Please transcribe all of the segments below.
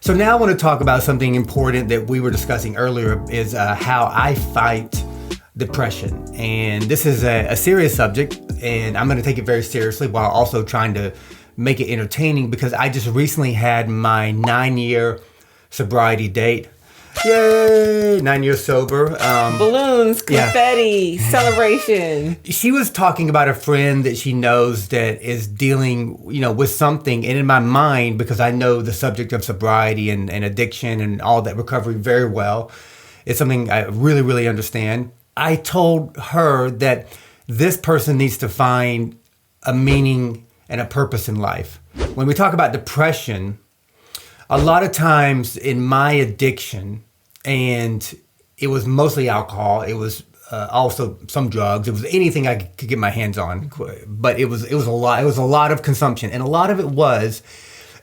So now I want to talk about something important that we were discussing earlier is how I fight depression. And this is a serious subject, and I'm going to take it very seriously while also trying to make it entertaining because I just recently had my 9-year sobriety date. Yay! 9 years sober. Balloons, confetti, celebration. She was talking about a friend that she knows that is dealing, with something. And in my mind, because I know the subject of sobriety and addiction and all that recovery very well, it's something I really, really understand. I told her that this person needs to find a meaning and a purpose in life. When we talk about depression, a lot of times in my addiction, and it was mostly alcohol, it was also some drugs, it was anything I could get my hands on, but it was a lot of consumption, and a lot of it was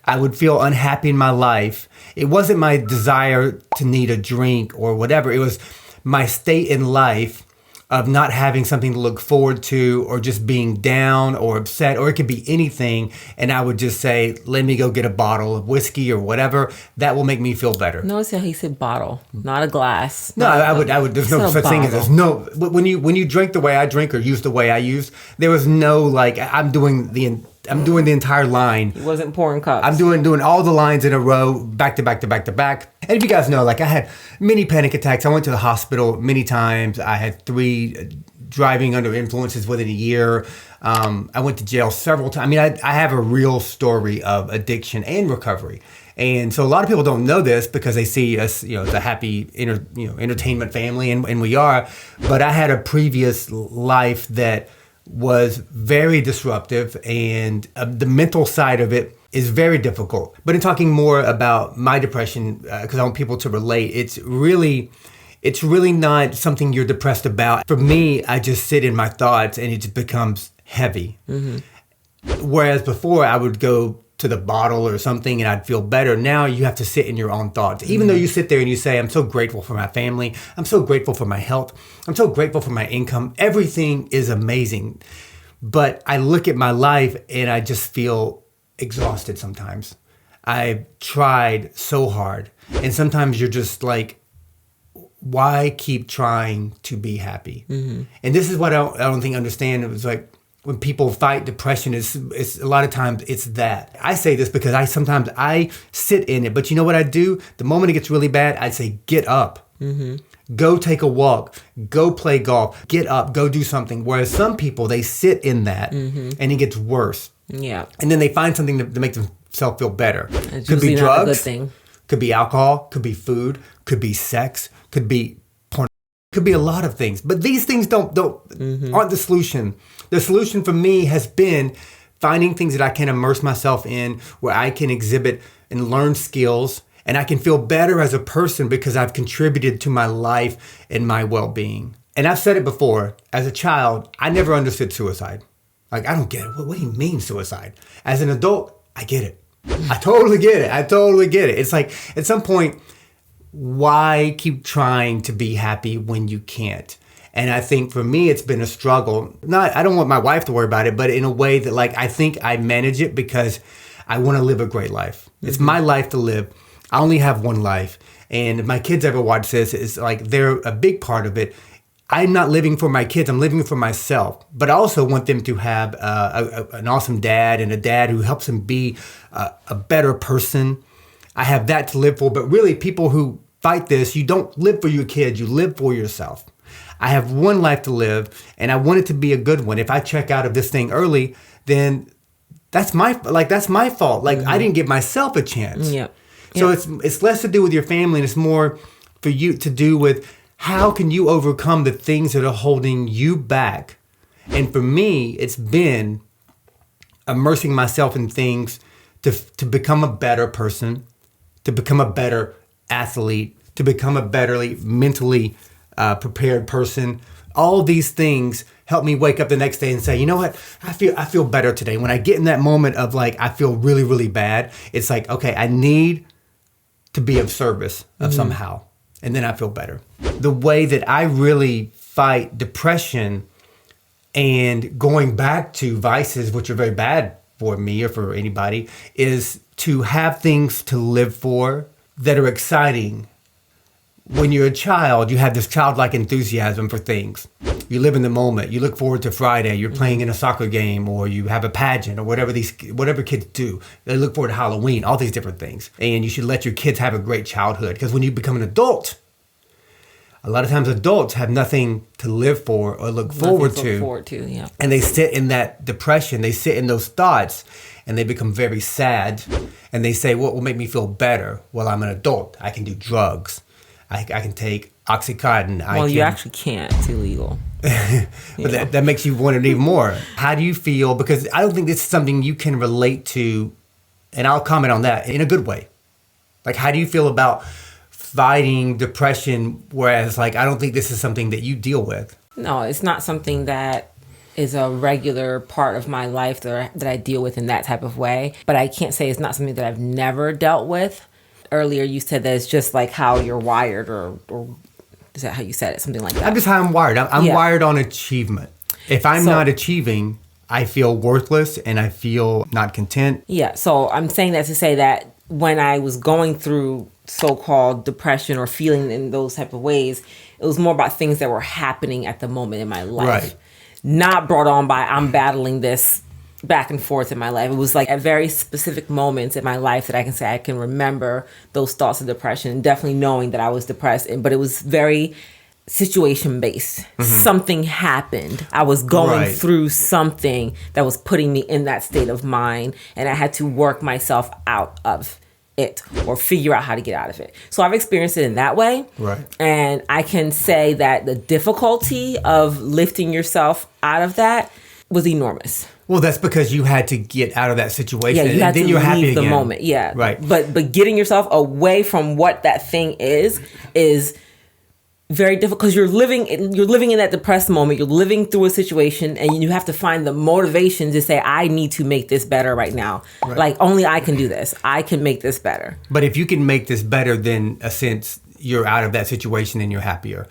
I would feel unhappy in my life. It wasn't my desire to need a drink or whatever, it was my state in life of not having something to look forward to, or just being down or upset, or it could be anything. And I would just say, let me go get a bottle of whiskey or whatever. That will make me feel better. Notice how he said bottle, not a glass. No, I would. There's no such thing as there's no. When you drink the way I drink or use the way I use, there was no like I'm doing the entire line. He wasn't pouring cups. I'm doing all the lines in a row, back to back to back to back. And if you guys know, like I had many panic attacks. I went to the hospital many times. I had 3 driving under influences within a year. I went to jail several times. I mean, I have a real story of addiction and recovery. And so a lot of people don't know this because they see us, as a happy, entertainment family, and we are. But I had a previous life that was very disruptive, and the mental side of it is very difficult. But in talking more about my depression, because I want people to relate, it's really not something you're depressed about. For me, I just sit in my thoughts and it just becomes heavy. Mm-hmm. Whereas before I would go to the bottle or something and I'd feel better. Now you have to sit in your own thoughts. Even though you sit there and you say, I'm so grateful for my family. I'm so grateful for my health. I'm so grateful for my income. Everything is amazing. But I look at my life and I just feel exhausted sometimes. I've tried so hard. And sometimes you're just like, why keep trying to be happy? Mm-hmm. And this is what I don't think I understand. It was like, when people fight depression, it's a lot of times it's that. I say this because I sit in it, but you know what I do? The moment it gets really bad, I say, get up. Mm-hmm. Go take a walk. Go play golf. Get up. Go do something. Whereas some people, they sit in that and it gets worse. Yeah. And then they find something to make themselves feel better. It's could be drugs. Not a good thing. Could be alcohol. Could be food. Could be sex. Could be porn. Could be a lot of things. But these things aren't the solution. The solution for me has been finding things that I can immerse myself in, where I can exhibit and learn skills, and I can feel better as a person because I've contributed to my life and my well-being. And I've said it before, as a child, I never understood suicide. Like, I don't get it. What do you mean suicide? As an adult, I get it. I totally get it. It's like, at some point, why keep trying to be happy when you can't? And I think for me, it's been a struggle. I don't want my wife to worry about it, but in a way that I think I manage it because I want to live a great life. Mm-hmm. It's my life to live. I only have one life. And if my kids ever watch this, it's like they're a big part of it. I'm not living for my kids. I'm living for myself. But I also want them to have an awesome dad, and a dad who helps them be a better person. I have that to live for. But really, people who fight this, you don't live for your kids. You live for yourself. I have one life to live, and I want it to be a good one. If I check out of this thing early, then that's my fault. Mm-hmm. I didn't give myself a chance. Yep. So it's less to do with your family, and it's more for you to do with how can you overcome the things that are holding you back. And for me, it's been immersing myself in things to become a better person, to become a better athlete, to become a better mentally prepared person. All these things help me wake up the next day and say, you know what? I feel better today. When I get in that moment of I feel really, really bad, it's like, okay, I need to be of service of somehow. And then I feel better. The way that I really fight depression and going back to vices, which are very bad for me or for anybody, is to have things to live for that are exciting. When you're a child, you have this childlike enthusiasm for things. You live in the moment. You look forward to Friday. You're playing in a soccer game, or you have a pageant, or whatever kids do. They look forward to Halloween, all these different things. And you should let your kids have a great childhood, because when you become an adult, a lot of times adults have nothing to live for or look forward to. Yeah. And they sit in that depression. They sit in those thoughts, and they become very sad. And they say, what will make me feel better? Well, I'm an adult. I can do drugs. I can take Oxycontin. You actually can't. It's illegal. But that makes you want it even more. How do you feel? Because I don't think this is something you can relate to, and I'll comment on that in a good way. Like, how do you feel about fighting depression, whereas, like, I don't think this is something that you deal with? No, it's not something that is a regular part of my life that I deal with in that type of way. But I can't say it's not something that I've never dealt with. Earlier, you said that it's just like how you're wired, or is that how you said it? Something like that. I'm just how I'm wired. I'm wired on achievement. If I'm not achieving, I feel worthless and I feel not content. Yeah, so I'm saying that to say that when I was going through so-called depression or feeling in those type of ways, it was more about things that were happening at the moment in my life. Right. Not brought on by I'm battling this back and forth in my life. It was like at very specific moments in my life that I can say I can remember those thoughts of depression, definitely knowing that I was depressed. But it was very situation based. Mm-hmm. Something happened. I was going through something that was putting me in that state of mind, and I had to work myself out of it or figure out how to get out of it. So I've experienced it in that way. Right. And I can say that the difficulty of lifting yourself out of that was enormous. Well, that's because you had to get out of that situation. Yeah, you had then to you're happy leave the again. moment. Yeah. Right. But getting yourself away from what that thing is very difficult, because you're living in that depressed moment. You're living through a situation, and you have to find the motivation to say, I need to make this better right now. Right. Like, only I can do this. I can make this better. But if you can make this better, then a sense you're out of that situation and you're happier.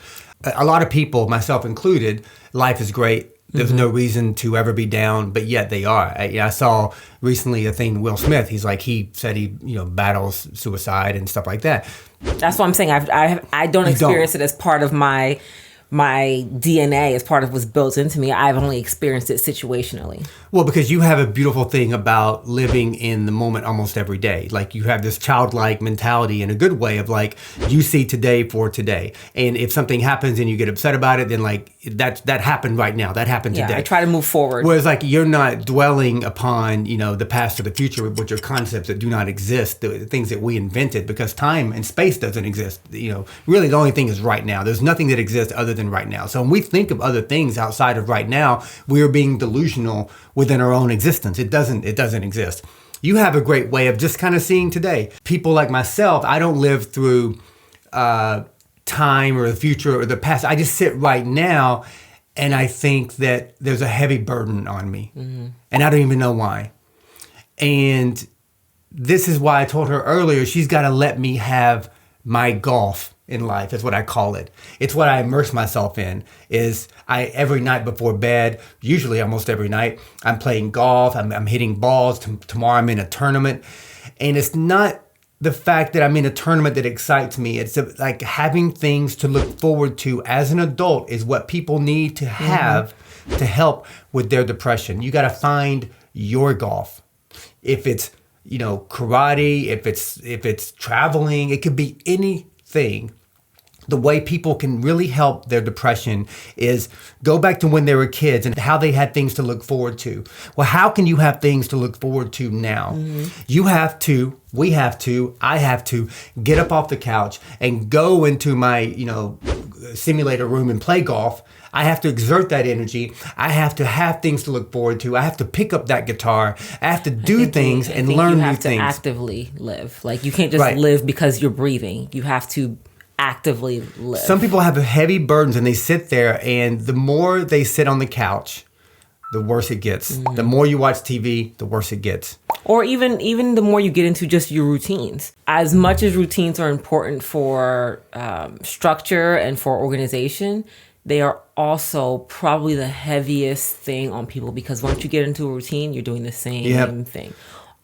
A lot of people, myself included, life is great. There's no reason to ever be down, but yet they are. I saw recently a thing, Will Smith. He said he battles suicide and stuff like that. That's what I'm saying. I don't experience it as part of my DNA, as part of what's built into me. I've only experienced it situationally. Well, because you have a beautiful thing about living in the moment almost every day. Like, you have this childlike mentality in a good way of, like, you see today for today. And if something happens and you get upset about it, then, like, that happened right now. That happened today. I try to move forward. Whereas, like, you're not dwelling upon, the past or the future, which are concepts that do not exist, the things that we invented, because time and space doesn't exist. Really the only thing is right now. There's nothing that exists other than right now. So when we think of other things outside of right now, we are being delusional within our own existence. It doesn't exist. You have a great way of just kind of seeing today. People like myself, I don't live through time or the future or the past. I just sit right now, and I think that there's a heavy burden on me. Mm-hmm. And I don't even know why. And this is why I told her earlier, she's got to let me have my golf in life. That's what I call it. It's what I immerse myself in. Every night before bed, usually almost every night, I'm playing golf. I'm hitting balls. Tomorrow I'm in a tournament. And it's not the fact that I'm in a tournament that excites me. It's like having things to look forward to as an adult is what people need to have to help with their depression. You got to find your golf. If it's, karate, if it's traveling, it could be anything. The way people can really help their depression is go back to when they were kids and how they had things to look forward to. Well, how can you have things to look forward to now? Mm-hmm. I have to get up off the couch and go into my, simulator room and play golf. I have to exert that energy. I have to have things to look forward to. I have to pick up that guitar. I have to do things and learn new things. You have to actively live. Like, you can't just live because you're breathing. You have to actively live. Some people have heavy burdens and they sit there, and the more they sit on the couch, the worse it gets. Mm-hmm. The more you watch TV, the worse it gets. Or even the more you get into just your routines. As much as routines are important for structure and for organization, they are also probably the heaviest thing on people, because once you get into a routine, you're doing the same thing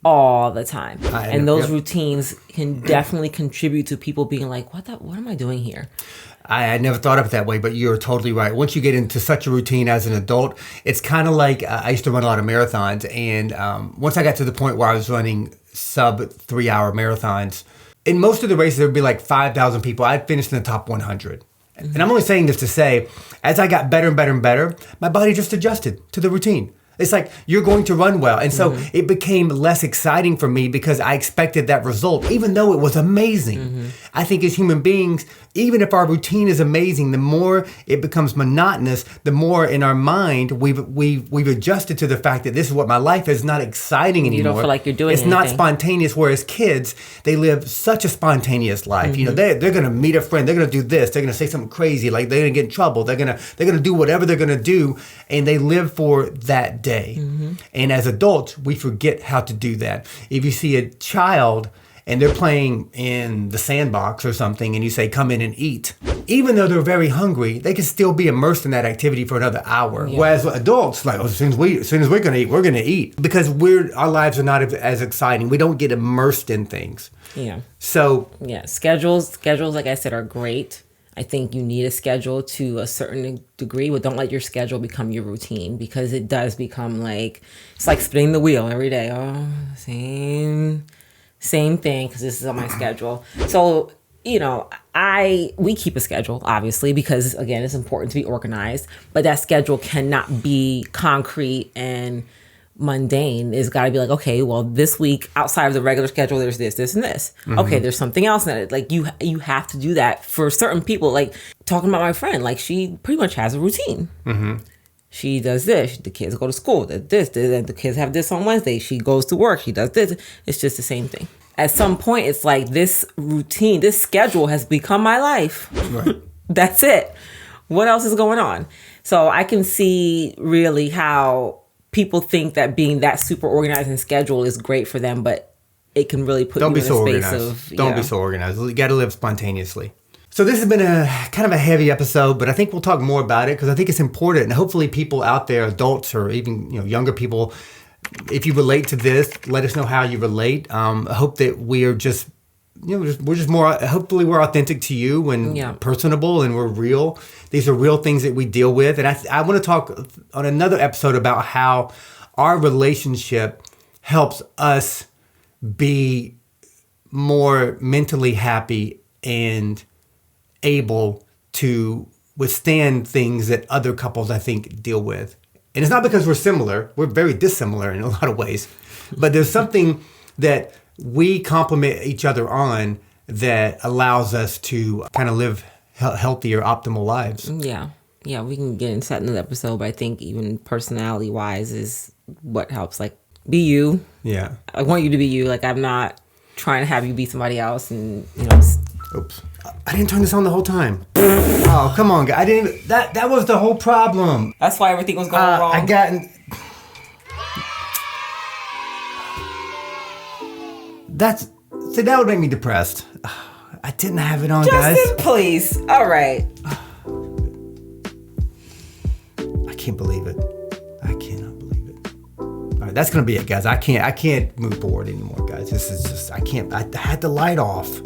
all the time. And those yep. routines can definitely contribute to people being like, what am I doing here? I never thought of it that way, but you're totally right. Once you get into such a routine as an adult, it's kind of like I used to run a lot of marathons. And once I got to the point where I was running sub 3-hour marathons, in most of the races, there would be like 5,000 people. I'd finished in the top 100. Mm-hmm. And I'm only saying this to say, as I got better and better and better, my body just adjusted to the routine. It's like, you're going to run well. And so it became less exciting for me because I expected that result, even though it was amazing. I think as human beings, even if our routine is amazing, the more it becomes monotonous, the more in our mind we've adjusted to the fact that this is what my life is, not exciting anymore. You don't feel like you're doing anything. It's not spontaneous, whereas kids, they live such a spontaneous life. You know, they're going to meet a friend, they're going to do this, they're going to say something crazy, like they're going to get in trouble, they're going to do whatever they're going to do, and they live for that day. And as adults, we forget how to do that. If you see a child and they're playing in the sandbox or something and you say, come in and eat, even though they're very hungry, they can still be immersed in that activity for another hour. Yeah. Whereas adults, like, as soon as we're going to eat, we're going to eat, because our lives are not as exciting. We don't get immersed in things. Yeah. So schedules, like I said, are great. I think you need a schedule to a certain degree, but don't let your schedule become your routine, because it does become like, it's like spinning the wheel every day. Oh, same thing, because this is on my schedule. So, you know, we keep a schedule, obviously, because again, it's important to be organized, but that schedule cannot be concrete and mundane. It's got to be like, okay, well, this week outside of the regular schedule, there's this and this. Okay, there's something else in it. Like you have to do that for certain people. Like talking about my friend, like she pretty much has a routine. She does this. The kids go to school. This. The kids have this on Wednesday. She goes to work. She does this. It's just the same thing. At some point, it's like this routine, this schedule has become my life. Right. That's it. What else is going on? So I can see really how people think that being that super organized and scheduled is great for them, but it can really put you in a space of... Don't be so organized. You got to live spontaneously. So this has been a kind of a heavy episode, but I think we'll talk more about it because I think it's important. And hopefully people out there, adults or even younger people, if you relate to this, let us know how you relate. I hope that we're just... we're just more, hopefully we're authentic to you and personable and we're real. These are real things that we deal with. And I want to talk on another episode about how our relationship helps us be more mentally happy and able to withstand things that other couples, I think, deal with. And it's not because we're similar. We're very dissimilar in a lot of ways. But there's something that we complement each other on that allows us to kind of live healthier, optimal lives. Yeah, we can get into that in another episode, but I think even personality-wise is what helps. Like, be you. Yeah. I want you to be you. Like, I'm not trying to have you be somebody else and, Oops. I didn't turn this on the whole time. Oh, come on, guys. I didn't even... That was the whole problem. That's why everything was going wrong. That would make me depressed. I didn't have it on, guys. Justin, please. All right. I can't believe it. I cannot believe it. All right, that's gonna be it, guys. I can't move forward anymore, guys. This is just, I had the light off.